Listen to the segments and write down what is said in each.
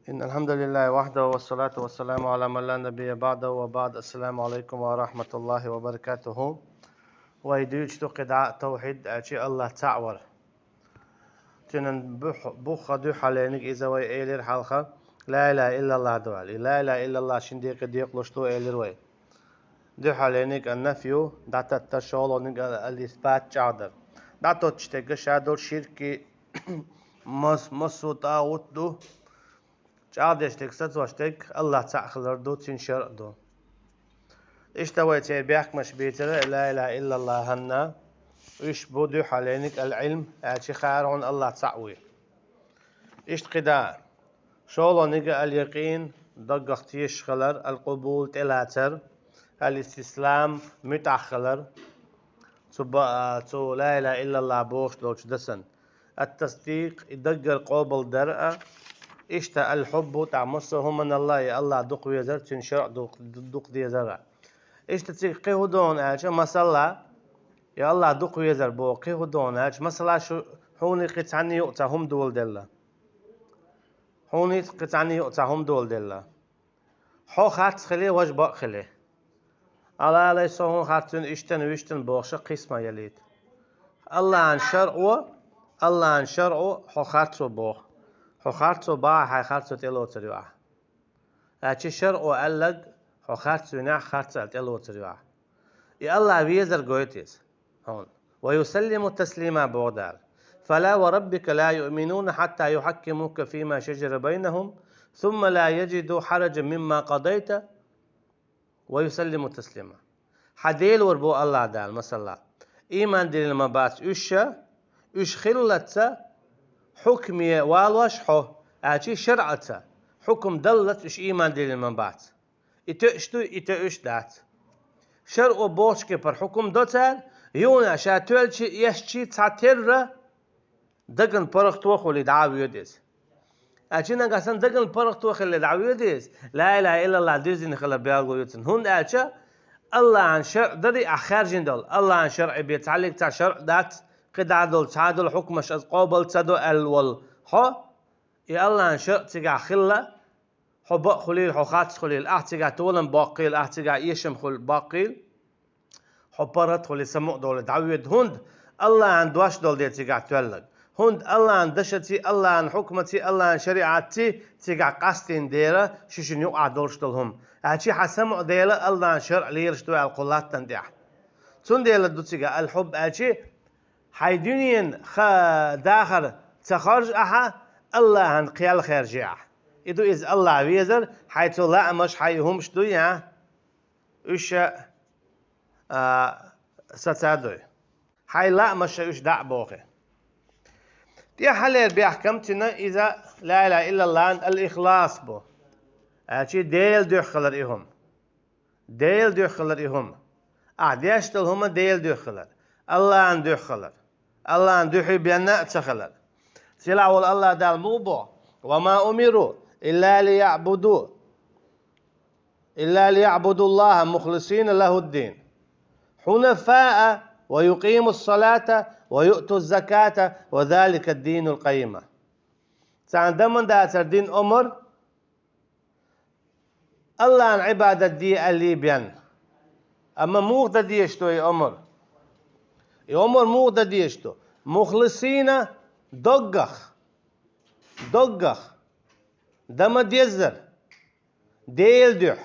إن الحمد لله وحده والصلاة والسلام على من لا نبي بعده وبعد. السلام عليكم ورحمة الله وبركاته. ويدوج تقدع توحيد أشي الله تعور تنن بوخ دو حالينك إذا وي إيلر حلقة لا إله إلا الله دوالي لا إله إلا الله شنديق ديق لشتو إيلر وي دو حالينك النفيو داتا التشغل ونك الإثبات جادر داتا تشتغل شادر شركي مصو تاوت دو جادشتك ستوشتك الله تعخلر دو تنشر دو اشتويت بيحك مش بيتر لا إله إلا الله هنا إيش بودو حالينك العلم أشي خيرون الله تعوي إيش قدا شولو نيجا اليقين دقختيش خلر القبول تلاتر الاستسلام متأخلر تو لا إله إلا الله بوش لوش دسن التصديق يدقر قبل درء إشتا الحب تعمصه من الله الله دق ويزر تنشر دق دي زرع إشتا تقيه دون أجا مسلا يا الله دق ويزر بو قيه دون أجا مسلا شو هوني قطعني يؤتا هم دول دلا هوني قطعني يؤتا هم دول دلا حو خات خلي وج باق خلي على ليس هون خاتن إشتن ويشتن بوخش قسمة يليد الله عن شرعه الله عن شرعه حو خاتو بوخ حو خارتو با هاي خارتو تلو تريوا أشي شرع وألق حو خارتو نع خارتو تلو تريوا يا الله بيزر قويتيس هون ويسلم تسليما بودار فلا وربك لا يؤمنون حتى يحكموك فيما شجر بينهم ثم لا يجدوا حرجا مما قضيت ويسلم تسليما حديل وربو الله دال مثلا إيمان دين المبات إش خلتها حكمي والوش حو أشي شرعته حكم دلت إش إيمان دين المنبات إتشتو إتش دات شرع بوش كبر حكم دوتال يونا شاتول شي يشتي تعتر دقن برق توخل دعوي يديس أشينا قاسن دقن برق توخل دعوي يديس لا إله إلا الله ديزين خلا بيالغو يتن هون أشا الله عن شرع دري أخر جندل الله عن شرع بيتعلق تاع شرع دات قد عدل تعادل حكمش از قابل تدو الول ها يا الله ان شاء تيجا خلا حب خليل حخات خليل احتيجا تولن باقيل احتيجا يشم خل باقيل حبرت خلي سمو دول دعويد هند الله عن دواش دول دي تيجا تولد هند الله عن دشتي الله عن حكمتي الله عن شريعتي تيجا قاستين ديرا ششن يو عدلش دولهم هاتشي حسمو ديلا الله عن شرع ليرشتو القلات تنديح تون ديلا دو تيجا الحب هاتشي حيدونين داخل تخرج أحا الله عن قيال خير جاع إدو إز الله ويزر حيث لا مش حيهمش دويا إيش ستادوي حي لا مش إيش دع بوخي دي حليل بيحكمتنا إذا لا إله إلا الله الإخلاص بو أشي ديل دخلر إهم ديل دخلر إهم أعديشتل هما ديل دخلر الله عن دخلر الله عن دحي بينا تخلر سلا ول الله دال موبو وما أمروا إلا ليعبدوا الله مخلصين له الدين حنفاء ويقيموا الصلاة ويؤتوا الزكاة وذلك الدين القيمة سعندما داتر دين أمر الله عن عبادة دي اللي بيان أما موغدا ديشتو أمر يومر موغدا ديشتو مخلصين دقخ دم ديزر ديل دح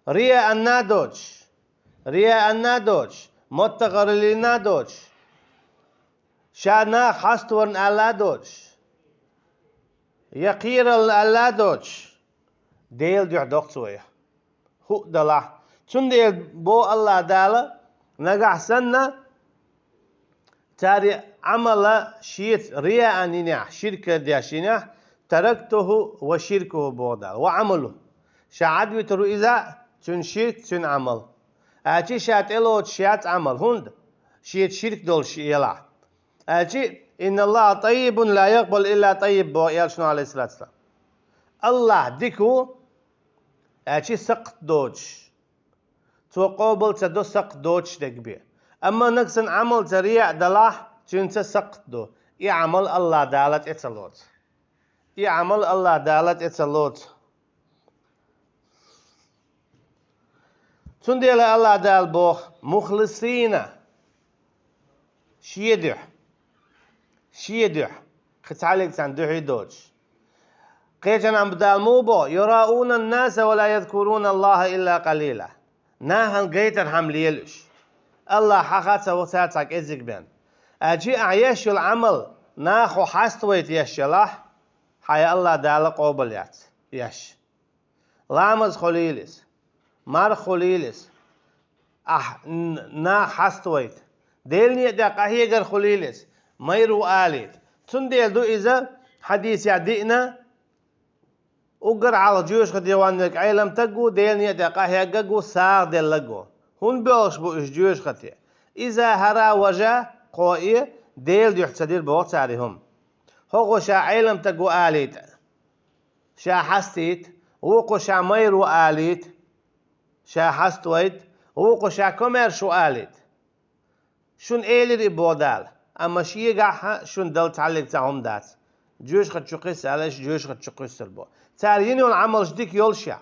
ريا النادوج متغر لنادوج شانا خاستورن الادوج يقير الادوج ديل دح دقصوية هو دلا چون ديل بو الله دالا نقع سنة تاري عمل شيت رياء نينح شركة دياشينح تركته وشركه بودا وعمله شعد وترو إذا تن شرك تن عمل أجي شات إلو شات عمل هند شيت شرك دول شيلا أجي إن الله طيب لا يقبل إلا طيب بو يالشنو عليه الصلاة والسلام الله ديكو أجي سقط دوج تو قابل تدو سقط دوج دقبي أما نقصن عمل تريع دلاح تنسى سقط دو يعمل الله دالت اتلوت عمل الله دالت اتسلوت تندي الله دال بوخ مخلصين شيدح ختعلق عن دحي دوج قيجن عم بدال موبو يراؤون الناس ولا يذكرون الله إلا قليلا ناهن قيتر حمليلش الله حقات وساتك ازك بين اجي اعيش العمل ناخو حستويت يشلاح حيا الله دال قوبليات يش لامز خليلس مار خليلس نا حستويت ديلني دقا هيجر خليلس ميرو آليت تنديل دو إذا حديث يعدئنا وقر على جيوش خد يوانك عيلم تقو ديلني دقا هيجر ساغ ديل لقو هون بيوش بو إش جيوش خطي إذا هرا وجا قوئي ديل ديو حتدير بوقت عليهم هو شا عيلم تقو آليت شا حستيت وقو شا ميرو آليت شا حستويت وقو شا كومير شو آليت شون إيلي بودال أما شيء شون دل تعلق تعهم دات جوش خد شقيس علىش جوش خد شقيس سربو تاريني والعمل جديك يولشع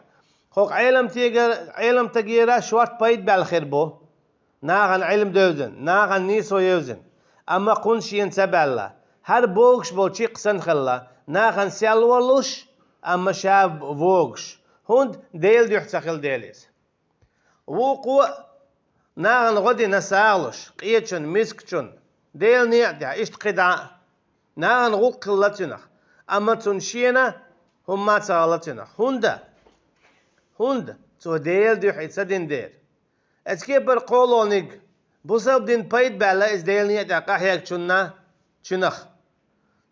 خوك علم تغييره شوارت بايد بالخير بو ناغن علم دوزن ناغن نيسو يوزن أما قون شين تبالا هر بوغش بول شي قسن خلا ناغن سيالولوش أما شاب بوغش هند ديل ديو حتخل ديليس وقو ناغن غدي نسالش قيتشن مسكشن ديل نيعدع اشت قدع ناغن غو قلتنا أما تنشينا هم ما تغلتنا هند تو ديل ديو حيتسدين دير اتكبر قولونيك بوسب دين بايد بالا از ديل نيعدع قاحيك چنخ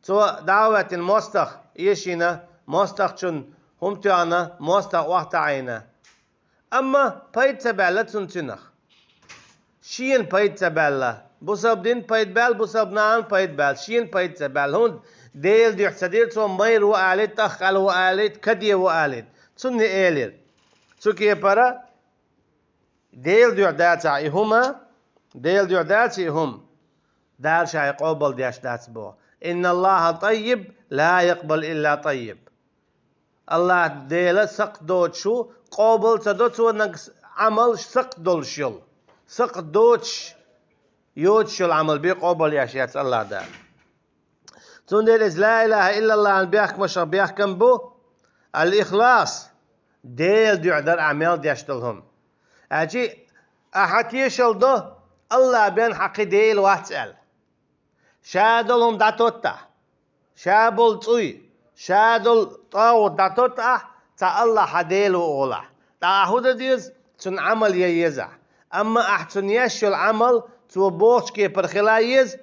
تو دعوة المستخ يشينا مستخ چن هم تيانا مستخ وقت عينا أما بايد تبالا چنخ شين بايد تبالا بوسب دين بايد بال بوسب نان بايد بال شين بايد تبال هون ديل ديو حسدير تو مير وآليت تخل وآليت كدي وآليت تسني إيلير تسكي برا ديل ديو داتع هما ديل ديو داتي هم دال شاي قوبل دياش دات بو إن الله طيب لا يقبل إلا طيب الله ديل سق دوت شو قوبل تدوت ونقص عمل سق دول شل سق دوتش يوتش العمل بي قوبل ياشيات الله دال تندير إز لا إله إلا الله بيحكم وشر بيحكم بو الإخلاص ديل ديو در أعمال دياشتلهم أجي أحد يشل ده الله بين حقي ديل واتسأل شادلهم داتوتا شابل توي شادل طاو داتوتا تا الله حديل وأولا تا أهود ديز تن عمل ييزع أما أحسن يشل عمل تو بوش كي برخلايز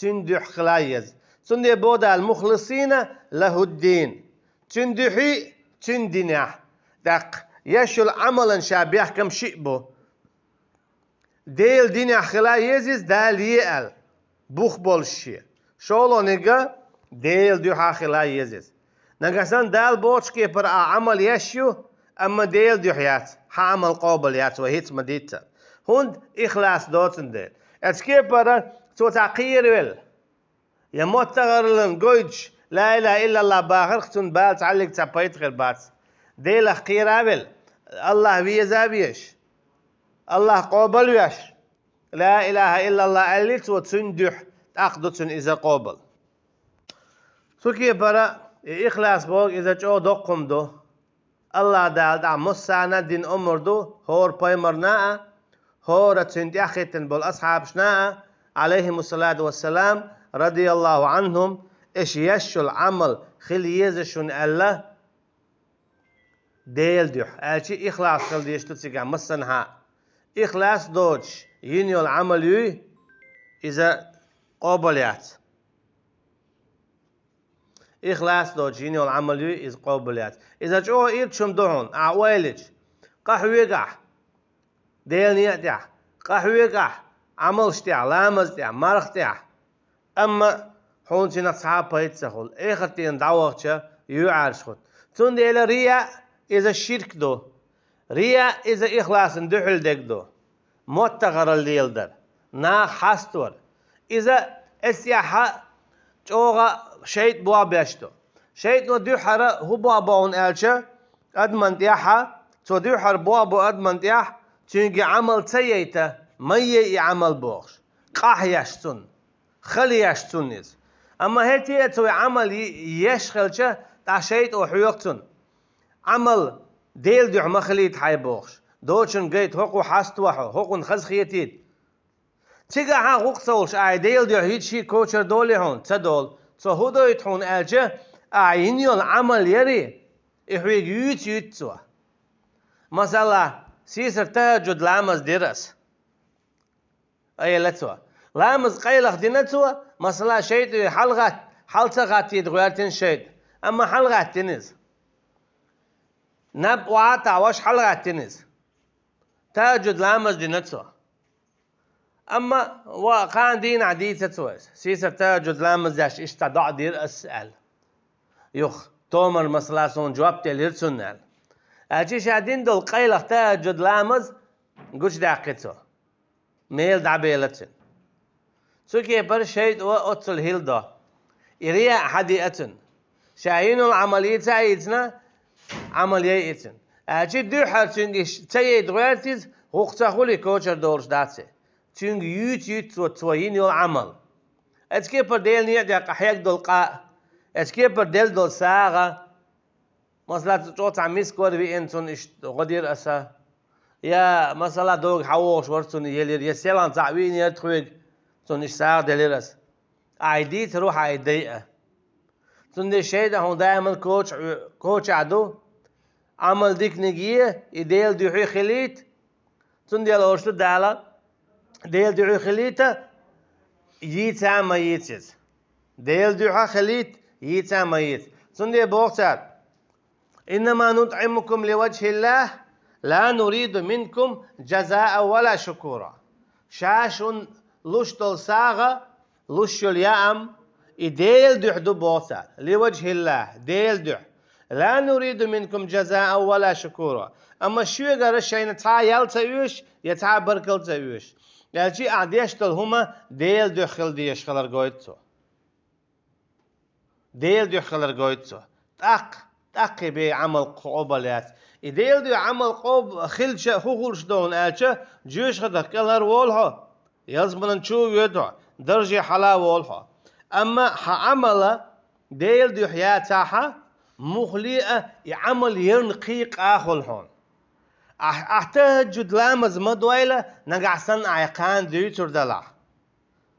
تندح خلايز تندي بودا المخلصين له الدين تندحي تندنح دق يشل عملا شابيح كم شئبو ديل دين خلايز دال يال بوخ بولشي شولو نيجا ديل ديو خلايز نغسان دال بوش كي بر عمل يشيو أما ديل ديو حيات حامل قابليات وهيت مديتا هند إخلاص دوتن ديل اتكي برا تو تعقير ويل يا متغرلن جوج لا إله إلا الله باخر ختن بال تعلق تبايت غير بات ديل أخير ويل الله بيزابيش الله قابل ويش لا إله إلا الله أليت وتندح تأخذتن إذا قابل سوكي برا إخلاص بوغ إذا جو دقم دو الله دال دا مسانا دين أمر دو هور بايمرنا هور تندي أخيتن بالأصحاب شنا عليهم الصلاة والسلام رضي الله عنهم إيش يشو العمل خليزشون الله ديل ديح أشي إخلاص خل ديش تتسيقا مسنها إخلاص دوش ينيو العمل يو إذا قابليات إخلاص دوش ينيو العمل يو إذا قابليات إذا جو إيرتشم دهون أعوالج قحويقع ديل نيأتع قحويقع عمل شتع لامز تع مرخ تع أما حون سنة صحابة يتسخل إيختين دعوة يو عارشخد تون ديل رياء إذا الشرك دو رياء إذا إخلاص ندحل ديك دو متغر الليل در نا حستور إذا استياحة جوغا شيط بوا بيشتو شيء وديحر هو بابون ألشة أدمن تياحة توديحر بابو أدمن تياح تيجي عمل تييته مي عمل بوخش قاح يشتون خلي يشتونيز أما هتي توي عمل يشخلشة تاع شيء وحيوقتون عمل ديل ديح مخليت حي بوخش دوتشن جيت هوكو حاستوحو هوكو خزخيتيت تيجا ها هوكسولش أي ديل ديح هيتشي كوتشر دولي هون تدول هدو يتحون ألشة أعينيون عمل يري إحويق يوت سوا مثلا سيسر تهجد لامز درس أي لتوا لامز قيلخ دينتوا مثلا شيء حلقات يتغيرتين شيء أما حلقات تنز نب وعطا وش حلقات تنز تهجد لامز دينتوا أما وقان دين عديد تسويس سيسر تهجد لامز داش اشتدع دير أسأل يخ تومر مثلا سون جواب تلير سنال أجي شادين دول قيلخ تهجد لامز قوش داقتو ميل دعبيلتن سوكي بر شيء وأتصل هيلدا إريا حديئتن شاهين العملية تايتنا عملية إتن أجي دو حرتن تايد غيرتيز وقتا خولي كوشر دولش داتسي تنج يوت توهين العمل أتكي بر ديل نيعدق أحياك دول قاء أتكي بر دول ساغة مثلا تجوت عميس كور بي انتون غدير أسا يا مثلا دوغ حووش ورتون يلير يسيلان تعوين يرتخويق تون إشتاق دليرس عيدي تروح عيديئة تون دي شيدا هون دائما كوتش عدو عمل ديك نجية يديل ديحي خليت تون ديال أورشتو دالا ديل ديحي خليتا ييتا ميتز ديل ديحي خليت ييتا ميت تون دي بوغتات إنما نطعمكم لوجه الله لا نريد منكم جزاء ولا شكورا شاش لشتل ساغة لشل يأم إديل دح دبوسا لوجه الله ديل دح لا نريد منكم جزاء ولا شكورا أما شو يقرأ الشيء نتاع يلتأيوش يتاع بركل تأيوش يلجي أعديشتل هما ديل دخل ديش خلر قويتو ديل دخل قويتو تأقي بعمل قوبلات إديل دي عمل قوب خلش خوخلش دون آلشة جيش خدر كلر والها يلزمنا نشوف يدعو درجة حلا والها أما عمل ديل دي حياتها مخليئة يعمل ينقيق آخل هون أحتاج لامز مدويلة نقعسن عيقان ديوتر دلع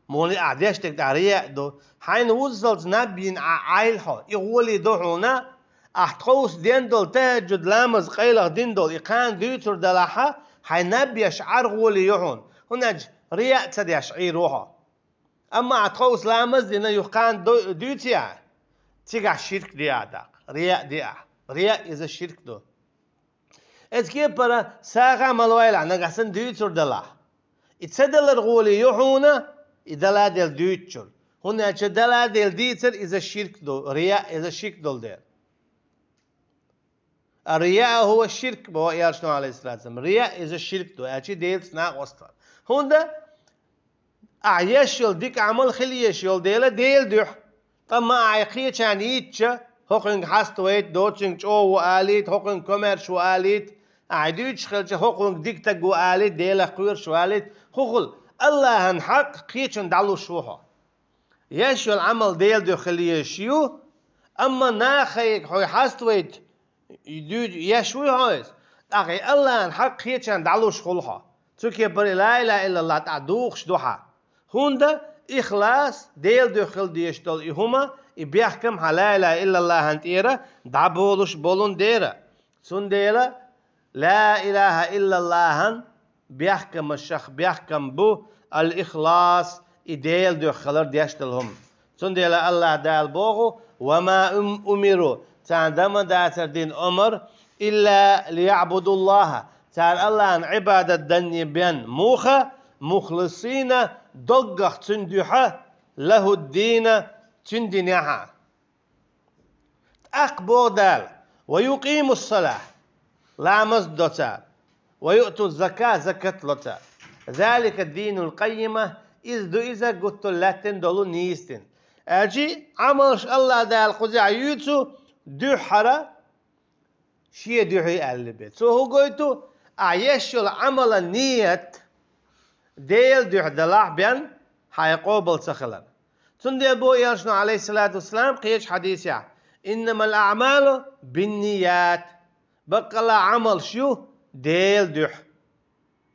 مولي أعديش تقدرية دو حين وصلت نبين عايلها يقولي دو هنا أحتقوس دين دول تهجد لامز قيلغ دين دول إقان ديوتر دلعها حين نبي أشعر غولي يحون هنا رياء تدي أشعير روحا أما أحتقوس لامز دين يقان ديوتيا تيقع شرك دي أعداق رياء إذا الشرك دو إذكي برا ساقا ملويلع نقاسن ديوتر دلع إتسدل الغولي يحونا إدلا ديل ديوتر هنا أتدلا ديل ديوتر إذا الشرك دو رياء إذا الشرك دول دير الرياء هو الشرك بو يارشنو عليه الصلاة والسلام رياء إذا الشرك دو أتي ديل سناق وسطر هنا أعيش يل ديك عمل خليش يل ديل دوح أما أعيقية كان يتشا هوكن حاستويت دوتشن جو آليت هوكن كوميرش آليت أعيدوش خلش هوكن ديكتا جو آليت ديلا قويرش آليت هوكل الله هنحق قيتشن دعلو شوها يشو العمل ديل دو خليش يو أما ناخيك حوي حاستويت يشوي هايس أخي الله هنحق قيتشن دعلو شخولها تركي بري لا إله إلا الله تعدوخش دوحا هوندا إخلاص ديل دو خل ديشتول إهما بيحكم لا إله إلا الله هنتيرا دعبولش بولون ديرا سون ديلا لا إله إلا الله بيحكم الشخ بيحكم بو الإخلاص إديل دو خلر ديشتلهم سون ديلا الله دال بوغو وما أمروا تعندما داتر دين أمر إلا ليعبدوا الله تعال الله عن عبادة دني بين موخة مخلصين دقق تندحة له الدين تندنها أقبو دال ويقيم الصلاة لا مصدتا ويؤتوا الزكاة زكاة لتا ذلك الدين القيمة إذ قلت لاتن دولو نيستن أجي عملش الله دال قزع يوتو دحرة شيء دحي البيت سو هو قلتو أعيش العمل النية ديل دح دلاح بين حيقوبل سخلا تندي أبو يرشنا عليه الصلاة والسلام قيش حديث إنما الأعمال بالنيات بقى عمل شو ديل دح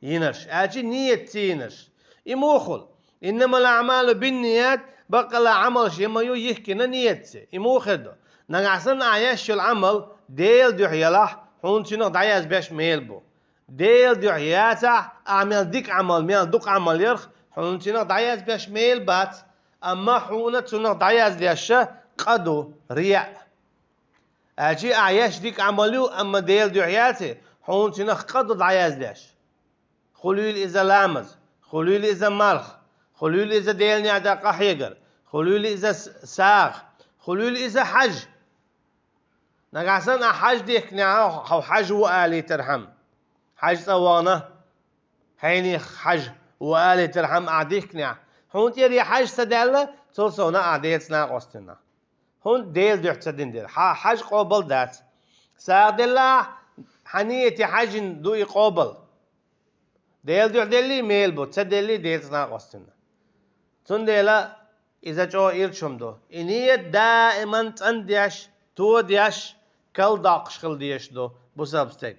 ينش أجي نية تينش يموخل إنما الأعمال بالنيات بقى عمل شيء ما يحكينا نيته يموخدو نعسن عيش العمل ديل دح يلاح هون شنو دعياز باش ميلبو ديل دح ياتع أعمل ديك عمل ميل دوك عمل يرخ هون شنو دعياز باش ميل بات أما حونة شنو دعياز ليش قدو رياء أجي عيش ديك عملو أما ديل دح ياتي هون شنو قدو دعياز ليش خلول إذا لامز خلول إذا مرخ خلول إذا ديلني عدا قحيقر خلول إذا ساغ خلول إذا حج نقاسن حج ديك نعو حج وآلي ترحم حج ثوانه هيني حج وآلي ترحم أعديك نع هون تيري حج سدالة تلصونا أعديت سنا قستنا هون ديل ديح تدين ديل حج قابل دات ساغ دلا حنية حج دوي قابل ديل ديح ديلي ميل بو تدلي ديل سنا قستنا تنديلا إذا جو إيرشم دو إنية دائما تنديش تو ديش كل داقش خل ديش دو بسبستك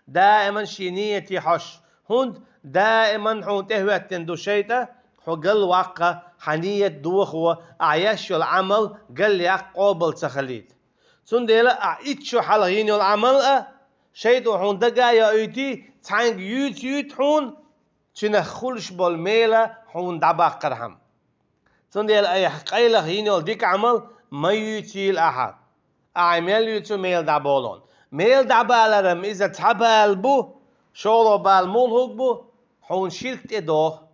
دائما شينية حش هند دائما هون تهوت تندو شيطة حقل واقع حنية دوخ وعيش العمل قل لي قابل تخليد تنديلا أعيتشو حلغين العمل شيطو هون دقايا ايتي تانك يوت هون تنخلش بالميلة هون دباق قرهم تنديل أي قيلة هينول ديك عمل ما يوتيل أحد أعمل يوتو ميل دابولون ميل دابالرم إذا تحبال بو شولو بالمول بو هون شركت إدوه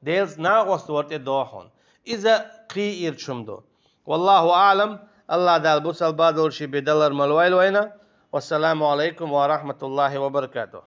ديلز ناقص ورت إدوه هون إذا قي إرشم دو والله أعلم الله دال بوسال بادول شي بدلر ملويل وينا والسلام عليكم ورحمة الله وبركاته